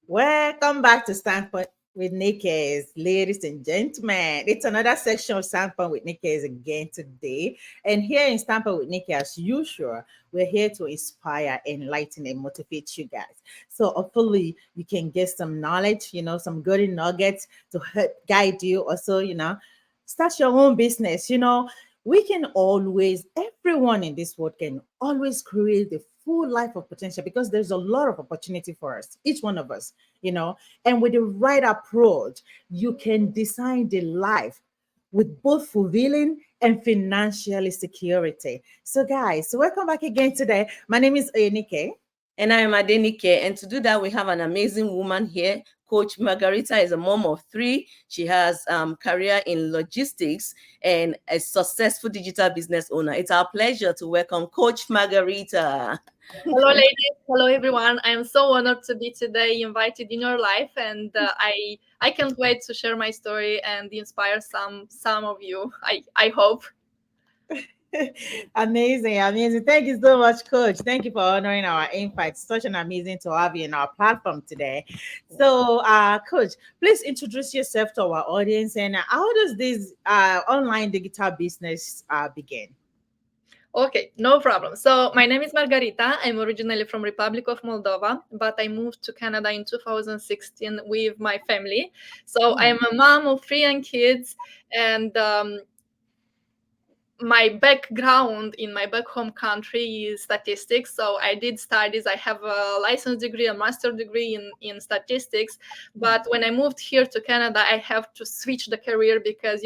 Welcome back to Standpoint with Nikki's, ladies and gentlemen. It's another section of Standpoint with Nikki's again today. And here in Standpoint with Nikki, as usual, we're here to inspire, enlighten, and motivate you guys. So hopefully you can get some knowledge, some good nuggets to help guide you. Also, start your own business. We can always, everyone in this world can always create the full life of potential because there's a lot of opportunity for us, each one of us, and with the right approach, you can design the life with both fulfilling and financially security. So, guys, welcome back again today. My name is Enike. And I am Adenike. And to do that, we have an amazing woman here. Coach Margarita is a mom of 3. She has career in logistics and a successful digital business owner. It's our pleasure to welcome Coach Margarita. Hello, ladies. Hello, everyone. I am so honored to be today invited in your life, and I can't wait to share my story and inspire some of you. I hope. Amazing. Thank you so much, Coach. Thank you for honoring our invite. Such an amazing to have you in our platform today. So, Coach, please introduce yourself to our audience and how does this online digital business begin? Okay, no problem. So my name is Margarita. I'm originally from Republic of Moldova, but I moved to Canada in 2016 with my family. So I'm a mom of 3 young kids, and my background in my back home country is statistics. So I did studies. I have a license degree, a master degree in statistics. But when I moved here to Canada, I have to switch the career because,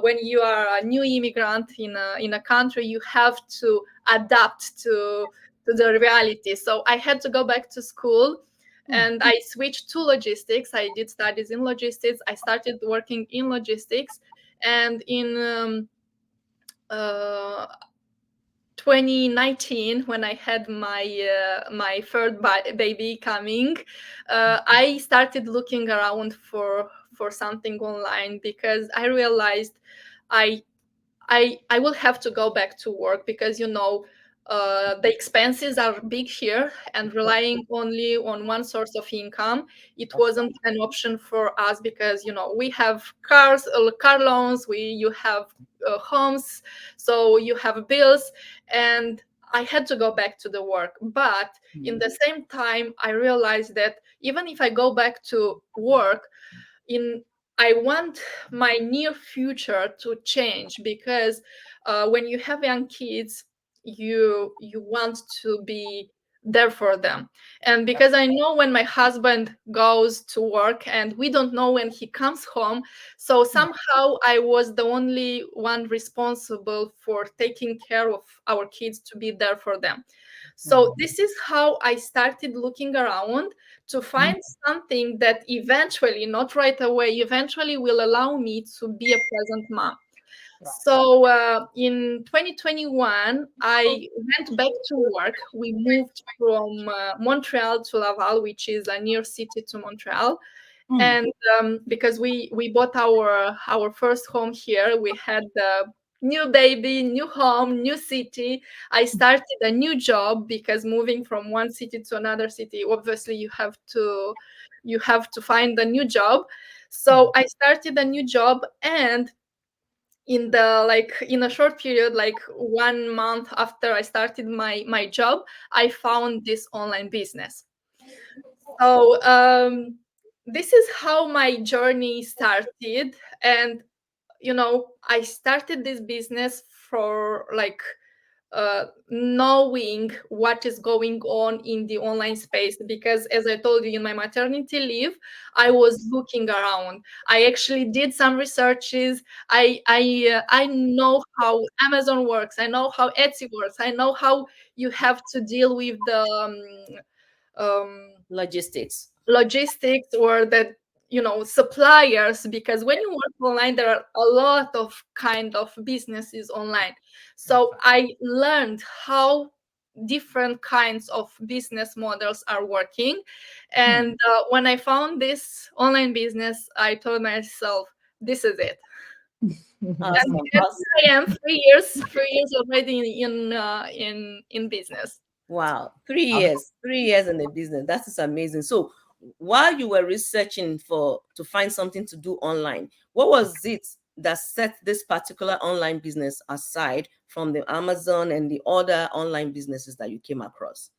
when you are a new immigrant in a country, you have to adapt to the reality. So I had to go back to school and I switched to logistics. I did studies in logistics. I started working in logistics, and in 2019, when I had my third baby coming, I started looking around for something online because I realized I I will have to go back to work because the expenses are big here, and relying only on one source of income, it wasn't an option for us because we have cars, car loans, you have homes, so you have bills, and I had to go back to the work. But in the same time, I realized that even if I go back to work, in I want my near future to change because when you have young kids, you want to be there for them. And because I know when my husband goes to work and we don't know when he comes home, so somehow I was the only one responsible for taking care of our kids, to be there for them. So this is how I started looking around to find something that eventually, not right away, eventually will allow me to be a present mom. So in 2021, I went back to work. We moved from Montreal to Laval, which is a near city to Montreal. And because we bought our first home here, we had the new baby, new home, new city. I started a new job because moving from one city to another city, obviously you have to find a new job. So I started a new job, and in a short period, like 1 month after I started my job, I found this online business. So this is how my journey started. And I started this business for knowing what is going on in the online space, because as I told you, in my maternity leave, I was looking around. I actually did some researches. I know how Amazon works. I know how Etsy works. I know how you have to deal with the logistics or the suppliers, because when you work online, there are a lot of kind of businesses online. So I learned how different kinds of business models are working. And when I found this online business, I told myself, this is it. Awesome. And here I am, 3 years already in business. Wow, 3 years, 3 years in the business. That is amazing. So, while you were researching to find something to do online, what was it that set this particular online business aside from the Amazon and the other online businesses that you came across?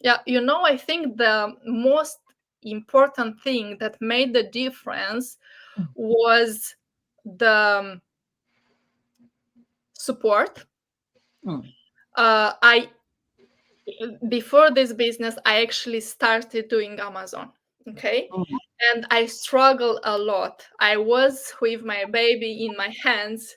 Yeah, I think the most important thing that made the difference was the support. I before this business, I actually started doing Amazon. Okay. And I struggled a lot. I was with my baby in my hands,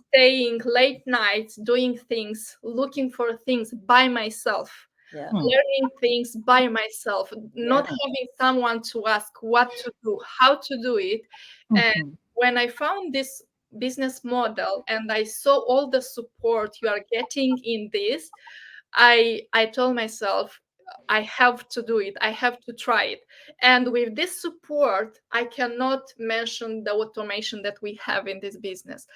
staying late nights, doing things, looking for things by myself, learning things by myself, not having someone to ask what to do, how to do it. And when I found this business model and I saw all the support you are getting in this, I told myself, I have to do it. I have to try it. And with this support, I cannot mention the automation that we have in this business.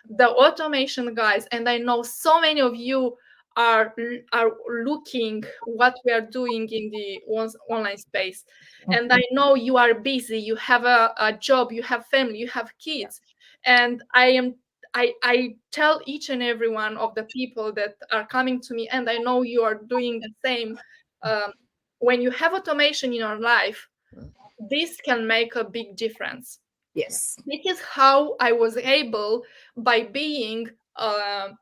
The automation, guys, and I know so many of you are looking what we are doing in the online space. And I know you are busy, you have a job, you have family, you have kids. And I tell each and every one of the people that are coming to me, and I know you are doing the same. When you have automation in your life, this can make a big difference. Yes. This is how I was able, by being a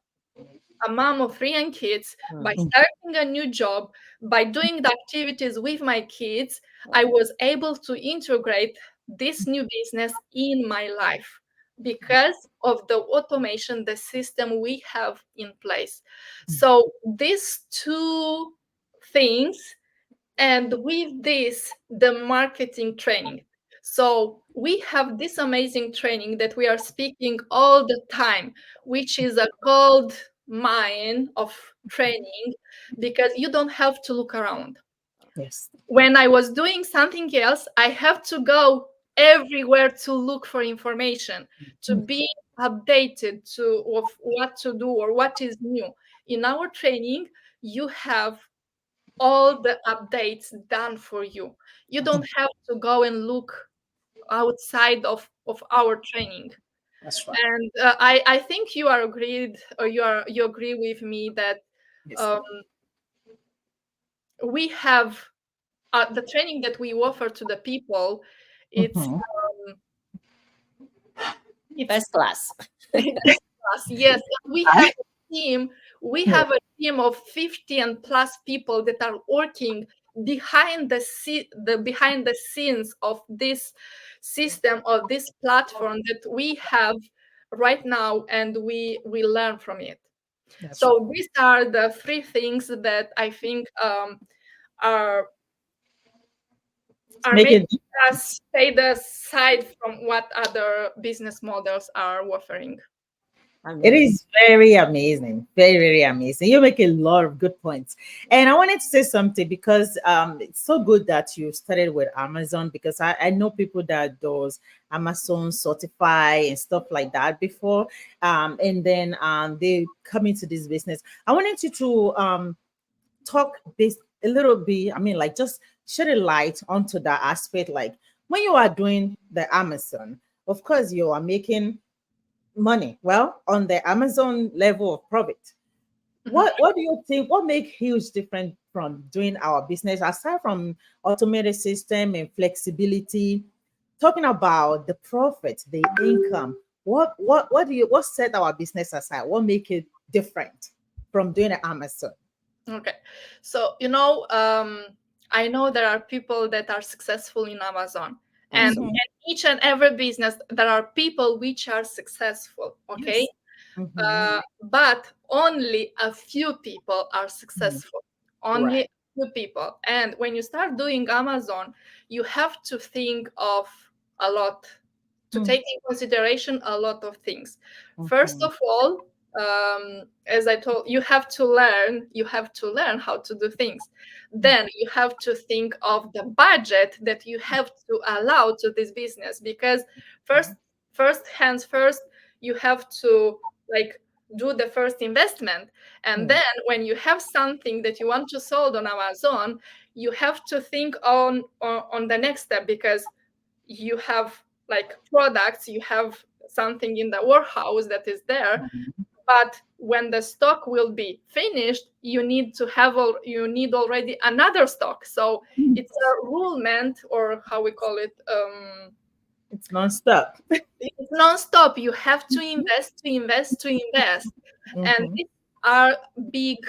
mom of 3 young kids, by starting a new job, by doing the activities with my kids, I was able to integrate this new business in my life because of the automation, the system we have in place. So these two things, and with this, the marketing training. So we have this amazing training that we are speaking all the time, which is a gold mine of training, because you don't have to look around. Yes. When I was doing something else, I have to go everywhere to look for information, to be updated of what to do or what is new. In our training, you have all the updates done for you. You don't have to go and look outside of our training. That's right. And I think you are agreed, or you agree with me that we have the training that we offer to the people. It's First class. Yes, we have a team. We have a team of 50 and plus people that are working behind the scenes of this system, of this platform that we have right now, and we learn from it. So these are the 3 things that I think are making us stay aside from what other business models are offering. It is very amazing. Very, very amazing. You make a lot of good points. And I wanted to say something because it's so good that you started with Amazon, because I know people that does Amazon certify and stuff like that before. And then they come into this business. I wanted you to talk a little bit, I mean, like just shed a light onto that aspect. Like when you are doing the Amazon, of course you are making money, well, on the Amazon level of profit. What do you think, what make huge difference from doing our business, aside from automated system and flexibility, talking about the profit, the income? What set our business aside? What make it different from doing the Amazon? Okay, so I know there are people that are successful in Amazon, and each and every business there are people which are successful. Okay, but only a few people are successful. Only a few people. And when you start doing Amazon, you have to think of a lot, to take in consideration a lot of things. First of all, as I told you, have to learn how to do things. Then you have to think of the budget that you have to allow to this business, because first, you have to do the first investment, and then when you have something that you want to sold on Amazon, you have to think on the next step, because you have like products, you have something in the warehouse that is there, but when the stock will be finished, you need already another stock. So it's a rulement, or how we call it, It's non-stop. it's non-stop. You have to invest. And these are big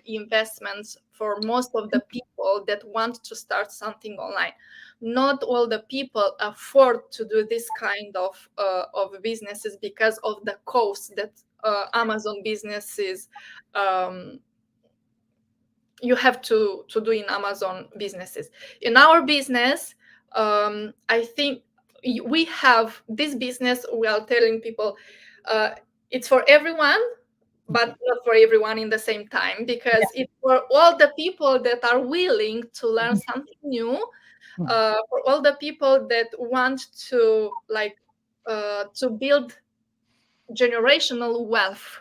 investments for most of the people that want to start something online. Not all the people afford to do this kind of businesses because of the cost that Amazon businesses you have to do in Amazon businesses. In our business, I think we have this business. We are telling people it's for everyone, but not for everyone in the same time, because it's for all the people that are willing to learn something new, for all the people that want to to build generational wealth.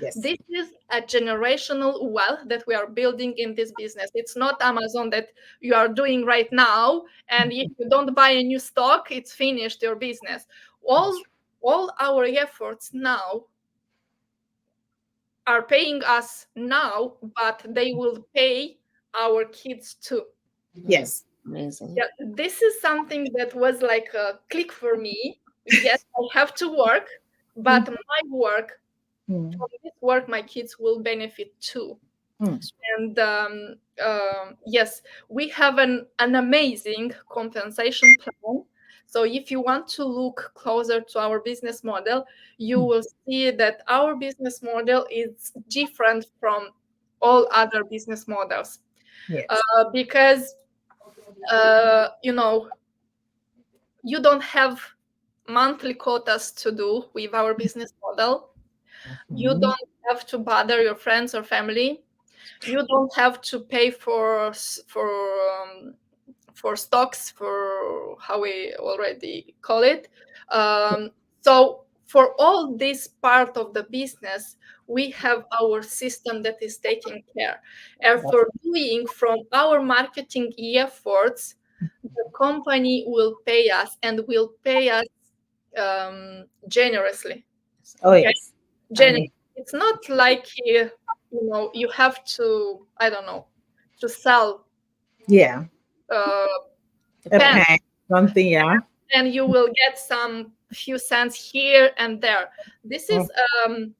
Yes. This is a generational wealth that we are building in this business. It's not Amazon that you are doing right now, and if you don't buy a new stock, it's finished your business. All our efforts now are paying us now, but they will pay our kids too. Yes. Amazing. Yeah, this is something that was like a click for me. Yes, I have to work, but my work, from this work, my kids will benefit too. And yes, we have an amazing compensation plan. So if you want to look closer to our business model, you will see that our business model is different from all other business models. Yes. Because you don't have monthly quotas to do with our business model. You don't have to bother your friends or family. You don't have to pay for stocks, for how we already call it. So for all this part of the business, we have our system that is taking care. And for doing from our marketing efforts, the company will pay us, and will pay us generously. Oh, yes. It's not like you have to, I don't know, to sell Yeah. a A pen, pen, something, yeah. and you will get some few cents here and there. This is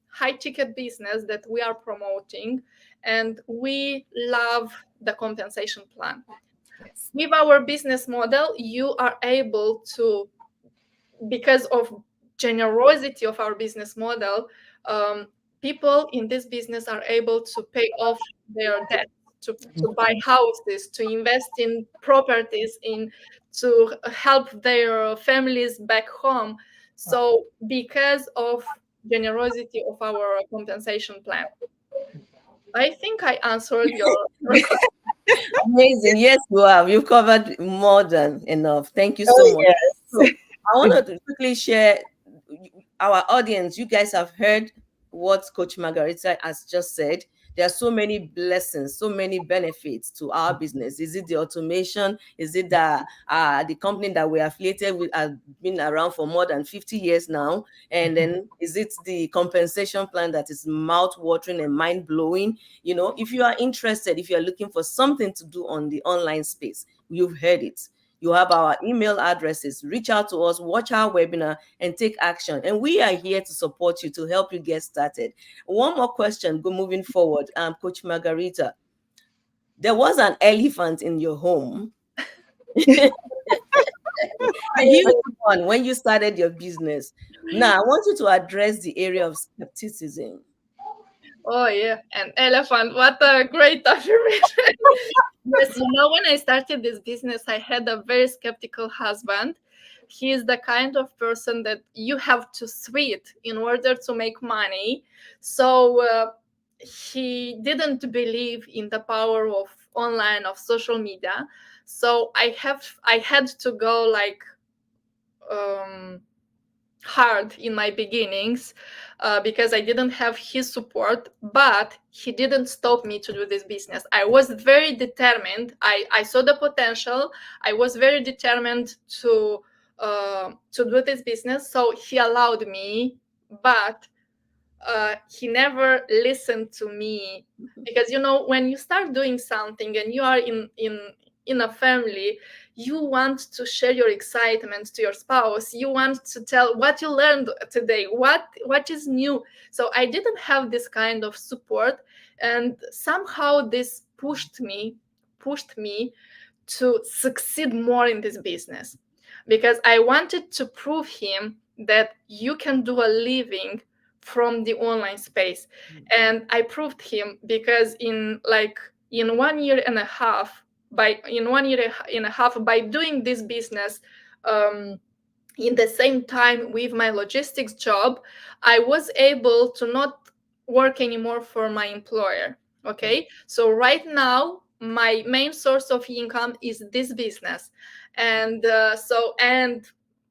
high ticket business that we are promoting, and we love the compensation plan. Yes. With our business model, you are able to, because of generosity of our business model, people in this business are able to pay off their debt, to buy houses, to invest in properties, to help their families back home. So because of generosity of our compensation plan. I think I answered your question. Amazing. Yes, you have. You've covered more than enough. Thank you so much. Yes. So I want to quickly share our audience. You guys have heard what Coach Margarita has just said. There are so many blessings, so many benefits to our business. Is it the automation? Is it the company that we're affiliated with has been around for more than 50 years now? And then is it the compensation plan that is mouth-watering and mind-blowing? If you are interested, if you're looking for something to do on the online space, you've heard it. You have our email addresses. Reach out to us, watch our webinar, and take action. And we are here to support you, to help you get started. One more question, moving forward. Coach Margarita, there was an elephant in your home. A huge one when you started your business. Now, I want you to address the area of skepticism. Oh yeah, an elephant. What a great affirmation. Yes, when I started this business, I had a very skeptical husband. He is the kind of person that you have to sweet in order to make money. So he didn't believe in the power of online, of social media. So I had to go hard in my beginnings because I didn't have his support, but he didn't stop me to do this business. I was very determined. I saw the potential. I was very determined to do this business. So he allowed me, but he never listened to me, because when you start doing something and you are in a family, you want to share your excitement to your spouse. You want to tell what you learned today, what is new. So I didn't have this kind of support, and somehow this pushed me to succeed more in this business, because I wanted to prove him that you can do a living from the online space. And I proved him, because in 1 year and a half, by doing this business in the same time with my logistics job, I was able to not work anymore for my employer. Okay, so right now my main source of income is this business, and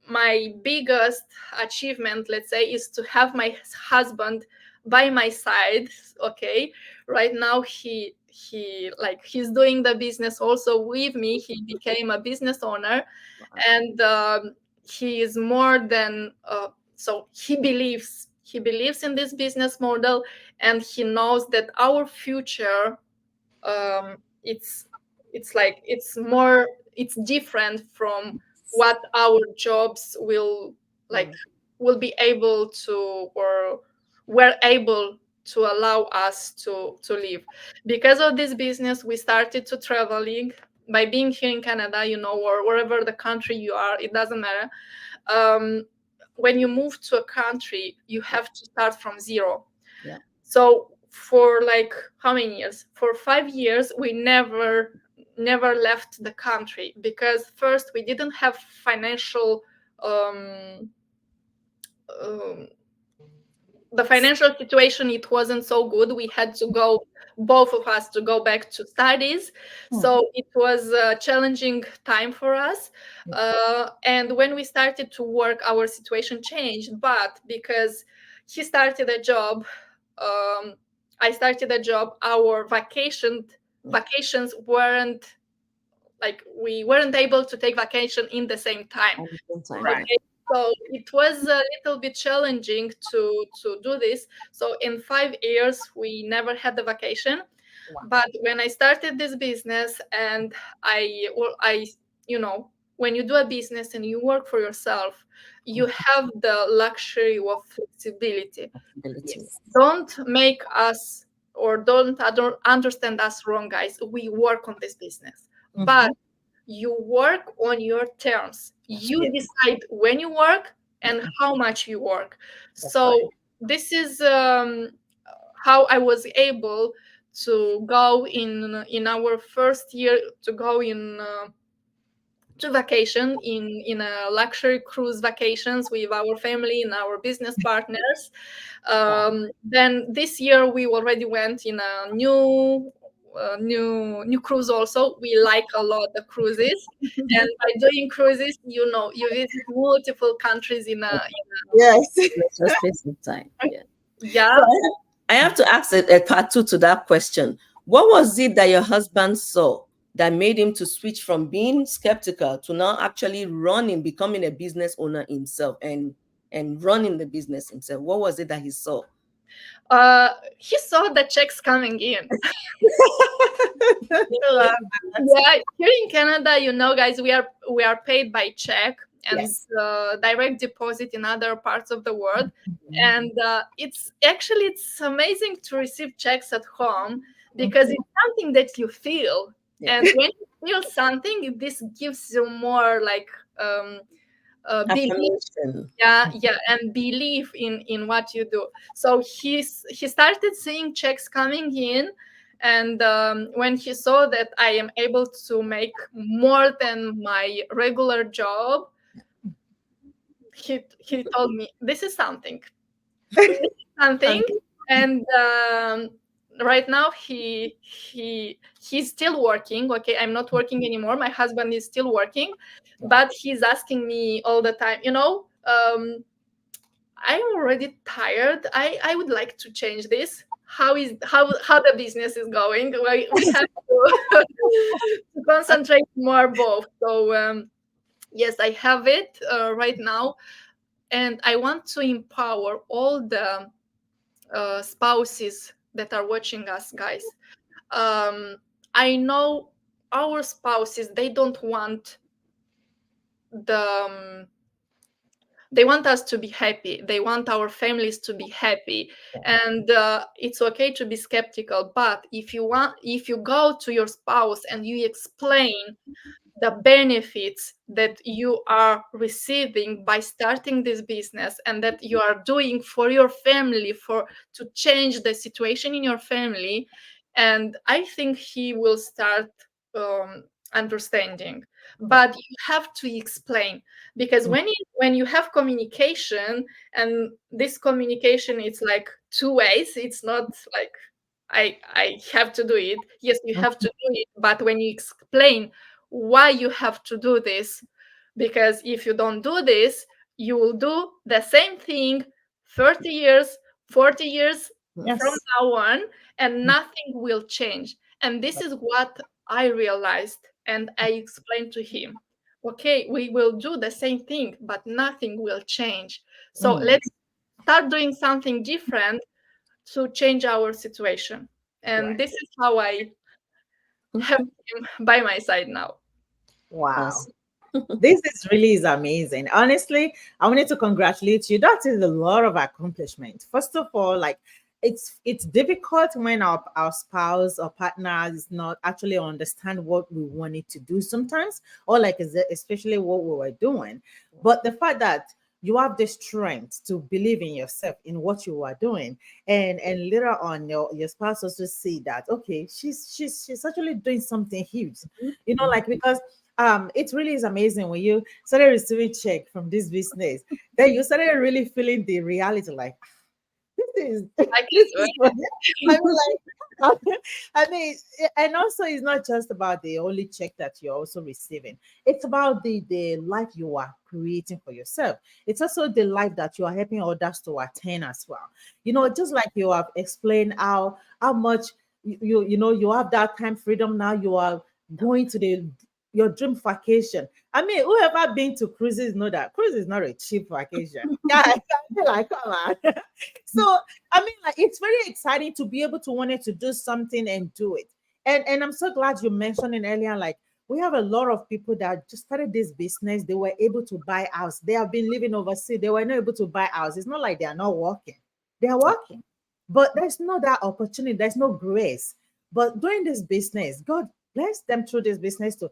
my biggest achievement, let's say, is to have my husband by my side. Okay, right now he's doing the business also with me. He became a business owner. And he is more than so he believes in this business model, and he knows that our future, it's different from what our jobs will be able to, or were able to allow us to live. Because of this business, we started to traveling. By being here in Canada, or wherever the country you are, it doesn't matter. When you move to a country, you have to start from zero. Yeah. So for how many years? For 5 years, we never left the country, because first we didn't have financial the financial situation, it wasn't so good. We had to go, both of us, to go back to studies. So it was a challenging time for us. And when we started to work, our situation changed. But because he started a job, I started a job, our vacations weren't, we weren't able to take vacation in the same time. Right. Okay? So it was a little bit challenging to do this. So in 5 years, we never had the vacation. Wow. But when I started this business, and I when you do a business and you work for yourself, you have the luxury of flexibility. Yes. Don't make us, or don't understand us wrong, guys. We work on this business, but you work on your terms. You decide when you work and how much you work. So this is how I was able to go in our first year, to go to vacation in a luxury cruise vacations with our family and our business partners. Then this year we already went in a new cruise. Also, we like a lot the cruises, and by doing cruises, you visit multiple countries in a Yes. Just space of time. yeah. I have to ask a part two to that question. What was it that your husband saw that made him to switch from being skeptical to now actually becoming a business owner himself and running the business himself? What was it that he saw? He saw the checks coming in. Yeah. Here in Canada, guys, we are paid by check and direct deposit in other parts of the world. And it's amazing to receive checks at home, because it's something that you feel. And when you feel something, this gives you more belief, and belief in what you do. So he started seeing checks coming in, and when he saw that I am able to make more than my regular job, he told me, this is something. And right now he's still working. Okay, I'm not working anymore. My husband is still working, but he's asking me all the time, I'm already tired. I would like to change this. How the business is going? We have to, to concentrate more both. So yes, I have it right now, and I want to empower all the spouses that are watching us, guys. I know our spouses, they don't want the they want us to be happy, they want our families to be happy, and it's okay to be skeptical. But if you go to your spouse and you explain the benefits that you are receiving by starting this business and that you are doing for your family, for to change the situation in your family, and I think he will start understanding. But you have to explain, because when you have communication, and this communication, it's like two ways. It's not like I have to do it. Yes, you have to do it, but when you explain why you have to do this, because if you don't do this, you will do the same thing 30 years, 40 years from Yes. now on, and nothing will change. And this is what I realized, and I explained to him, okay, we will do the same thing, but nothing will change. So let's start doing something different to change our situation. And Right. this is how I have him by my side now. Wow. Awesome. This is amazing. Honestly, I wanted to congratulate you. That is a lot of accomplishment. First of all, like it's difficult when our spouse or partner is not actually understand what we wanted to do sometimes, or like especially what we were doing. But the fact that you have the strength to believe in yourself, in what you are doing, and later on your spouse also see that, okay, she's actually doing something huge, like, because it really is amazing when you started receiving check from this business, then you started really feeling the reality, like, this is Like this it, is what I mean, like, I mean, and also it's not just about the only check that you're also receiving. It's about the life you are creating for yourself. It's also the life that you are helping others to attain as well. Just like you have explained how much you have that time freedom now. You are going to your dream vacation. I mean, whoever been to cruises know that cruise is not a cheap vacation. Guys, I feel like, come on. So I mean, like, it's very exciting to be able to wanted to do something and do it. And I'm so glad you mentioned it earlier. Like, we have a lot of people that just started this business. They were able to buy house. They have been living overseas. They were not able to buy house. It's not like they are not working. They are working, but there's no that opportunity. There's no grace. But doing this business, God bless them through this business to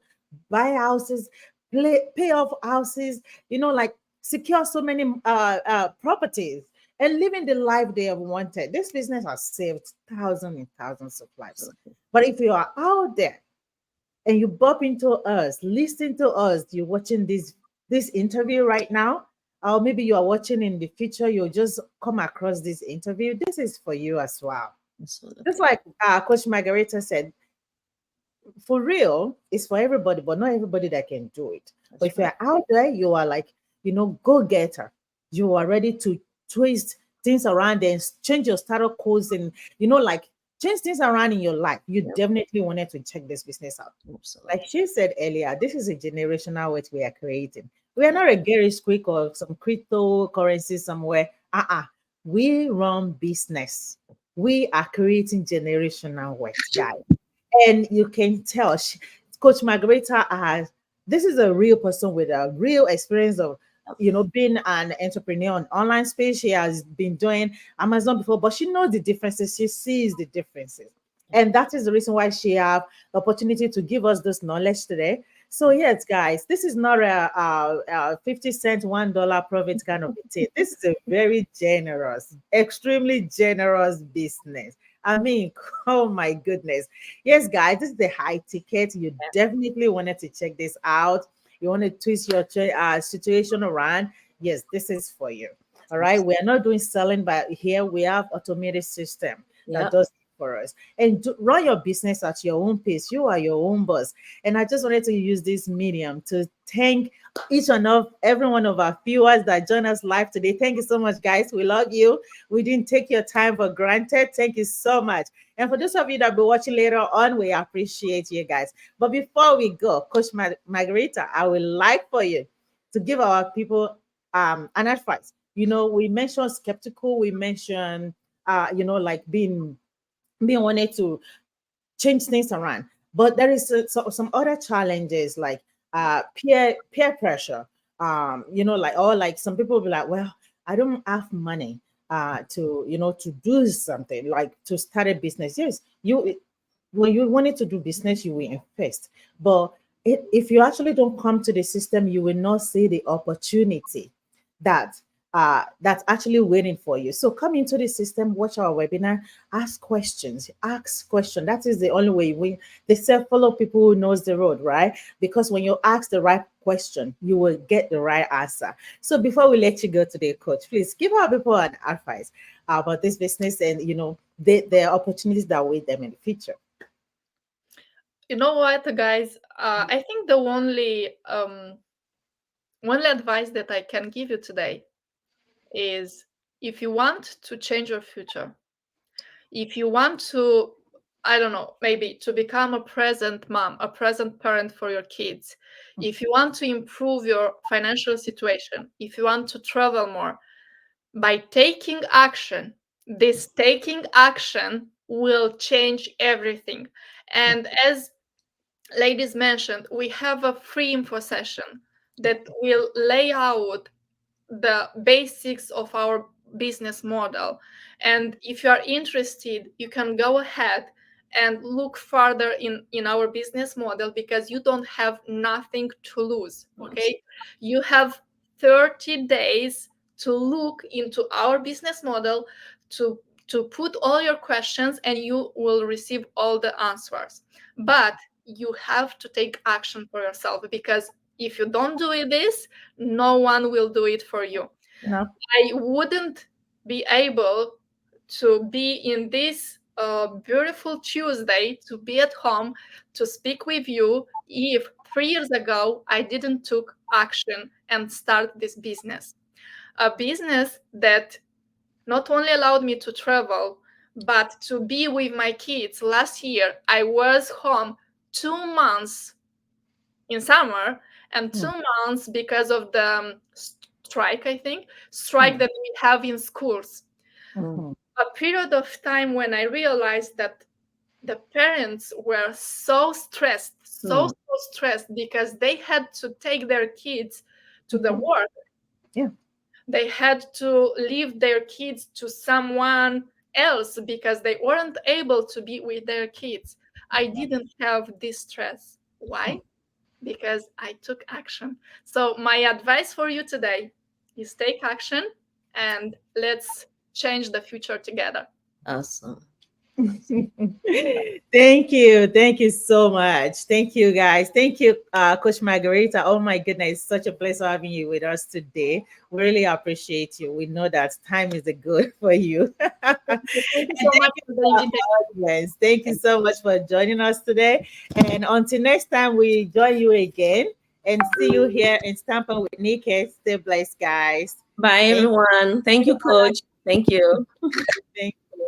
buy houses, pay off houses. Like, secure so many properties and living the life they have wanted. This business has saved thousands and thousands of lives. But if you are out there and you bump into us, listen to us, you're watching this interview right now, or maybe you are watching in the future, you'll just come across this interview. This is for you as well. Absolutely. Just like Coach Margarita said, for real, it's for everybody, but not everybody that can do it. But if you're out there, you are like, go getter. You are ready to twist things around and change your startup codes and, like, change things around in your life. You definitely wanted to check this business out. Absolutely. Like she said earlier, this is a generational what we are creating. We are not a Gary Squeak or some cryptocurrency somewhere. We run business. We are creating generational wealth, guys. And you can tell Coach Margarita has, this is a real person with a real experience of being an entrepreneur on online space. She has been doing Amazon before, but she knows the differences. She sees the differences, and that is the reason why she have the opportunity to give us this knowledge today. So yes, guys, this is not a 50 cent $1 profit kind of a thing. This is a very generous, extremely generous business. I mean, oh my goodness. Yes, guys, this is the high ticket. You definitely wanted to check this out. You want to twist your situation around. Yes, this is for you. All right. We are not doing selling, but here we have automated system that does it for us and run your business at your own pace. You are your own boss. And I just wanted to use this medium to thank each and every one of our viewers that join us live today. Thank you so much, guys. We love you. We didn't take your time for granted. Thank you so much. And for those of you that will be watching later on, we appreciate you guys. But before we go, Coach Margarita, I would like for you to give our people an advice. We mentioned skeptical. We mentioned, like being wanted to change things around. But there is some other challenges like peer pressure. Like some people will be like, well, I don't have money to do something like to start a business. Yes, when you wanted to do business, you will invest. But if you actually don't come to the system, you will not see the opportunity that's actually waiting for you. So come into the system, watch our webinar, ask questions. That is the only way. They say follow people who knows the road, right? Because when you ask the right question, you will get the right answer. So before we let you go today, Coach, please give our people an advice about this business and the opportunities that await them in the future. You know what, guys? I think the only advice that I can give you today is, if you want to change your future, if you want to, I don't know, maybe to become a present mom, a present parent for your kids, if you want to improve your financial situation, if you want to travel more, by taking action, this taking action will change everything. And as ladies mentioned, we have a free info session that will lay out the basics of our business model. And if you are interested, you can go ahead and look further in our business model, because you don't have nothing to lose. Okay, you have 30 days to look into our business model, to put all your questions, and you will receive all the answers. But you have to take action for yourself, because if you don't do this, no one will do it for you. No. I wouldn't be able to be in this beautiful Tuesday, to be at home, to speak with you, if 3 years ago I didn't took action and start this business. A business that not only allowed me to travel, but to be with my kids. Last year, I was home 2 months in summer and 2 months because of the strike that we have in schools. A period of time when I realized that the parents were so stressed, so stressed, because they had to take their kids to the work. Yeah. They had to leave their kids to someone else because they weren't able to be with their kids. I didn't have this stress. Why? Because I took action. So my advice for you today is take action, and let's change the future together. Awesome. Thank you so much. Thank you, guys. Thank you, Coach Margarita. Oh my goodness, it's such a pleasure having you with us today. We really appreciate you. We know that time is a good for you. Thank you so much for the invitation. Yes, thank you so much for joining us today. And until next time, we join you again and see you here in Stampin' with Nikki. Stay blessed, guys. Bye, everyone. Thank you, Coach. Thank you. Thank